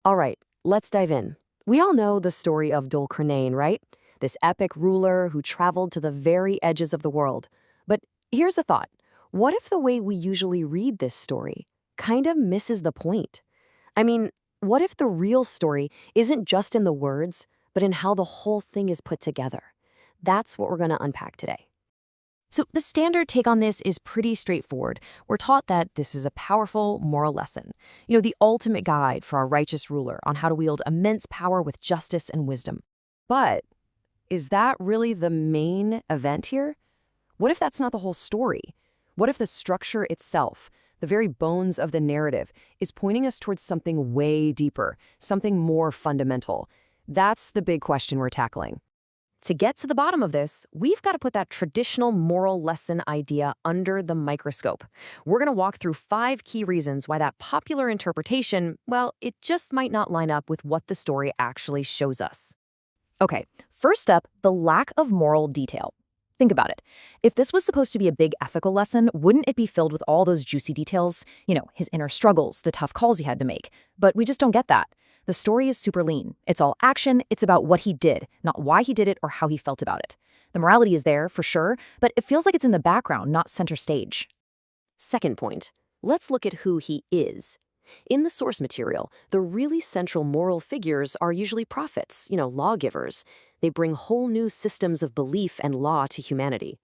All right, let's dive in. We all know the story of Dhul-Qarnayn, right? This epic ruler who traveled to the very edges of the world. But here's a thought. What if the way we usually read this story kind of misses the point? I mean, what if the real story isn't just in the words, but in how the whole thing is put together? That's what we're going to unpack today. So the standard take on this is pretty straightforward. We're taught that this is a powerful moral lesson. The ultimate guide for our righteous ruler on how to wield immense power with justice and wisdom. But is that really the main event here? What if that's not the whole story? What if the structure itself, the very bones of the narrative, is pointing us towards something way deeper, something more fundamental? That's the big question we're tackling. To get to the bottom of this, we've got to put that traditional moral lesson idea under the microscope. We're going to walk through 5 key reasons why that popular interpretation, well, it just might not line up with what the story actually shows us. Okay, first up, the lack of moral detail. Think about it. If this was supposed to be a big ethical lesson, wouldn't it be filled with all those juicy details? His inner struggles, the tough calls he had to make. But we just don't get that. The story is super lean. It's all action. It's about what he did, not why he did it or how he felt about it. The morality is there, for sure, but it feels like it's in the background, not center stage. Second point, let's look at who he is. In the source material, the really central moral figures are usually prophets, lawgivers. They bring whole new systems of belief and law to humanity.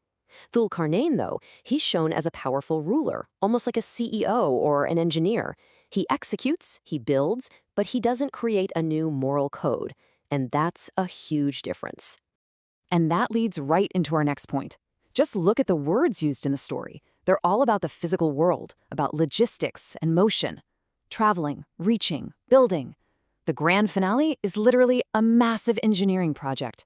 Dhul-Qarnayn, though, he's shown as a powerful ruler, almost like a CEO or an engineer. He executes, he builds, but he doesn't create a new moral code. And that's a huge difference. And that leads right into our next point. Just look at the words used in the story. They're all about the physical world, about logistics and motion. Traveling, reaching, building. The grand finale is literally a massive engineering project.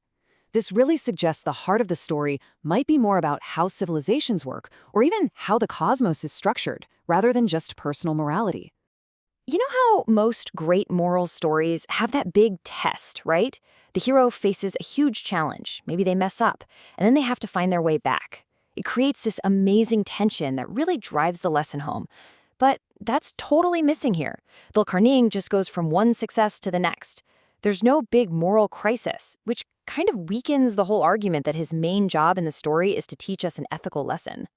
This really suggests the heart of the story might be more about how civilizations work, or even how the cosmos is structured, rather than just personal morality. You know how most great moral stories have that big test, right? The hero faces a huge challenge, maybe they mess up, and then they have to find their way back. It creates this amazing tension that really drives the lesson home. But that's totally missing here. Dhul-Qarnayn just goes from one success to the next. There's no big moral crisis, which kind of weakens the whole argument that his main job in the story is to teach us an ethical lesson.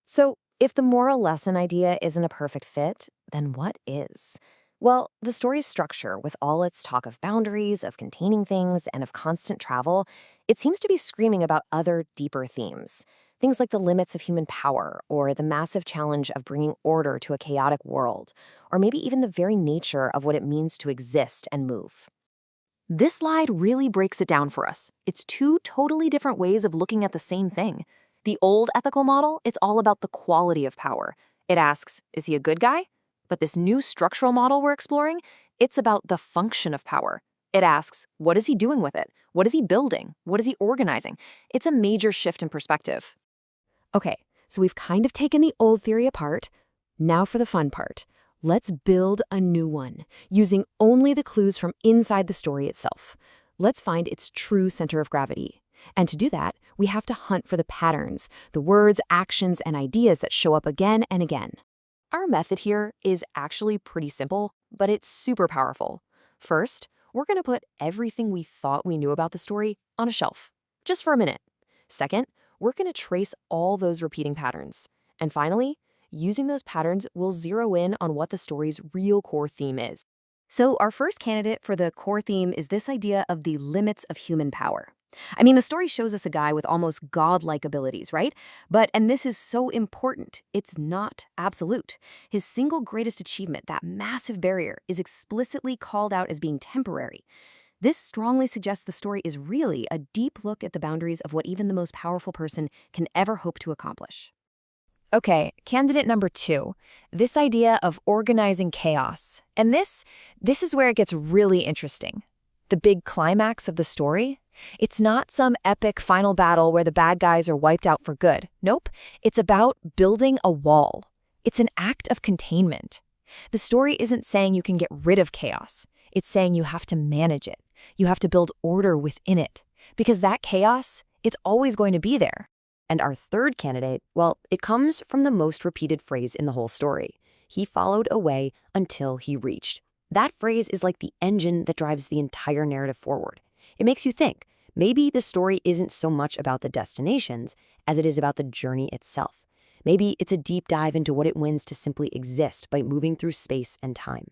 So, if the moral lesson idea isn't a perfect fit, then what is? Well, the story's structure, with all its talk of boundaries, of containing things, and of constant travel, it seems to be screaming about other, deeper themes. Things like the limits of human power, or the massive challenge of bringing order to a chaotic world, or maybe even the very nature of what it means to exist and move. This slide really breaks it down for us. It's 2 totally different ways of looking at the same thing. The old ethical model, it's all about the quality of power. It asks, is he a good guy? But this new structural model we're exploring, it's about the function of power. It asks, what is he doing with it? What is he building? What is he organizing? It's a major shift in perspective. Okay, so we've kind of taken the old theory apart. Now for the fun part. Let's build a new one, using only the clues from inside the story itself. Let's find its true center of gravity. And to do that, we have to hunt for the patterns, the words, actions, and ideas that show up again and again. Our method here is actually pretty simple, but it's super powerful. First, we're going to put everything we thought we knew about the story on a shelf, just for a minute. Second, we're going to trace all those repeating patterns. And finally, using those patterns, we'll zero in on what the story's real core theme is. So our first candidate for the core theme is this idea of the limits of human power. I mean, the story shows us a guy with almost godlike abilities, right? And this is so important, it's not absolute. His single greatest achievement, that massive barrier, is explicitly called out as being temporary. This strongly suggests the story is really a deep look at the boundaries of what even the most powerful person can ever hope to accomplish. Okay, candidate number 2, this idea of organizing chaos. And this is where it gets really interesting. The big climax of the story? It's not some epic final battle where the bad guys are wiped out for good. Nope, it's about building a wall. It's an act of containment. The story isn't saying you can get rid of chaos. It's saying you have to manage it. You have to build order within it. Because that chaos, it's always going to be there. And our third candidate, well, it comes from the most repeated phrase in the whole story. He followed away until he reached. That phrase is like the engine that drives the entire narrative forward. It makes you think, maybe the story isn't so much about the destinations as it is about the journey itself. Maybe it's a deep dive into what it means to simply exist by moving through space and time.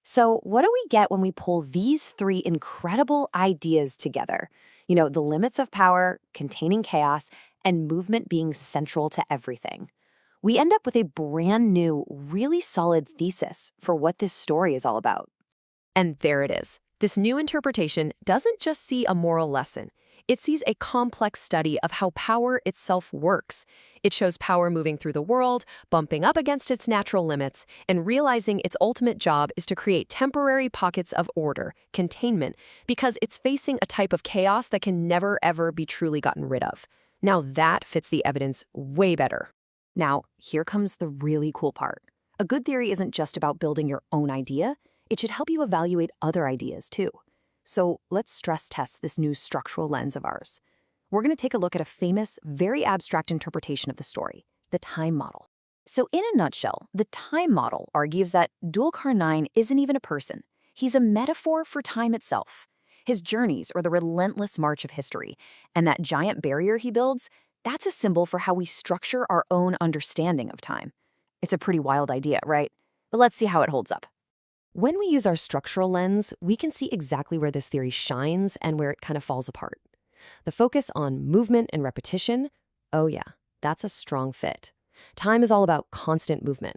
So, what do we get when we pull these three incredible ideas together? The limits of power, containing chaos, and movement being central to everything. We end up with a brand new, really solid thesis for what this story is all about. And there it is. This new interpretation doesn't just see a moral lesson. It sees a complex study of how power itself works. It shows power moving through the world, bumping up against its natural limits, and realizing its ultimate job is to create temporary pockets of order, containment, because it's facing a type of chaos that can never, ever be truly gotten rid of. Now that fits the evidence way better. Now, here comes the really cool part. A good theory isn't just about building your own idea. It should help you evaluate other ideas too. So let's stress test this new structural lens of ours. We're going to take a look at a famous, very abstract interpretation of the story, the time model. So in a nutshell, the time model argues that Dhul-Qarnayn isn't even a person. He's a metaphor for time itself. His journeys are the relentless march of history, and that giant barrier he builds, that's a symbol for how we structure our own understanding of time. It's a pretty wild idea, right? But let's see how it holds up. When we use our structural lens, we can see exactly where this theory shines and where it kind of falls apart. The focus on movement and repetition, oh yeah, that's a strong fit. Time is all about constant movement.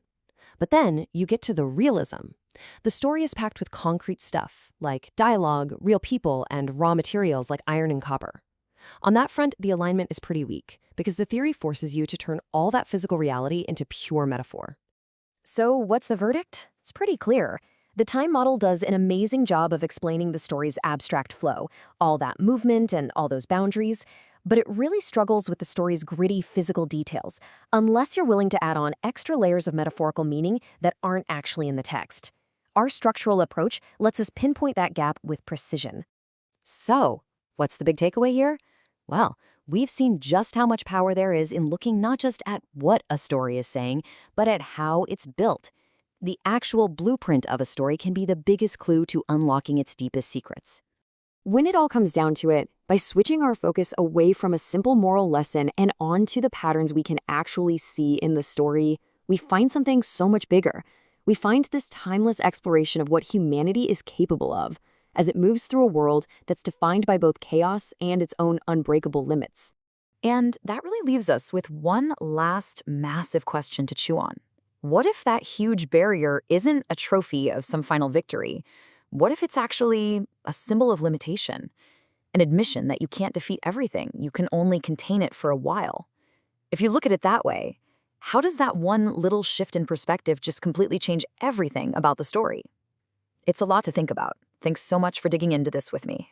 But then you get to the realism. The story is packed with concrete stuff, like dialogue, real people, and raw materials like iron and copper. On that front, the alignment is pretty weak, because the theory forces you to turn all that physical reality into pure metaphor. So what's the verdict? It's pretty clear. The time model does an amazing job of explaining the story's abstract flow, all that movement and all those boundaries, but it really struggles with the story's gritty physical details, unless you're willing to add on extra layers of metaphorical meaning that aren't actually in the text. Our structural approach lets us pinpoint that gap with precision. So, what's the big takeaway here? Well, we've seen just how much power there is in looking not just at what a story is saying, but at how it's built. The actual blueprint of a story can be the biggest clue to unlocking its deepest secrets. When it all comes down to it, by switching our focus away from a simple moral lesson and onto the patterns we can actually see in the story, we find something so much bigger. We find this timeless exploration of what humanity is capable of as it moves through a world that's defined by both chaos and its own unbreakable limits. And that really leaves us with one last massive question to chew on. What if that huge barrier isn't a trophy of some final victory? What if it's actually a symbol of limitation? An admission that you can't defeat everything, you can only contain it for a while. If you look at it that way, how does that one little shift in perspective just completely change everything about the story? It's a lot to think about. Thanks so much for digging into this with me.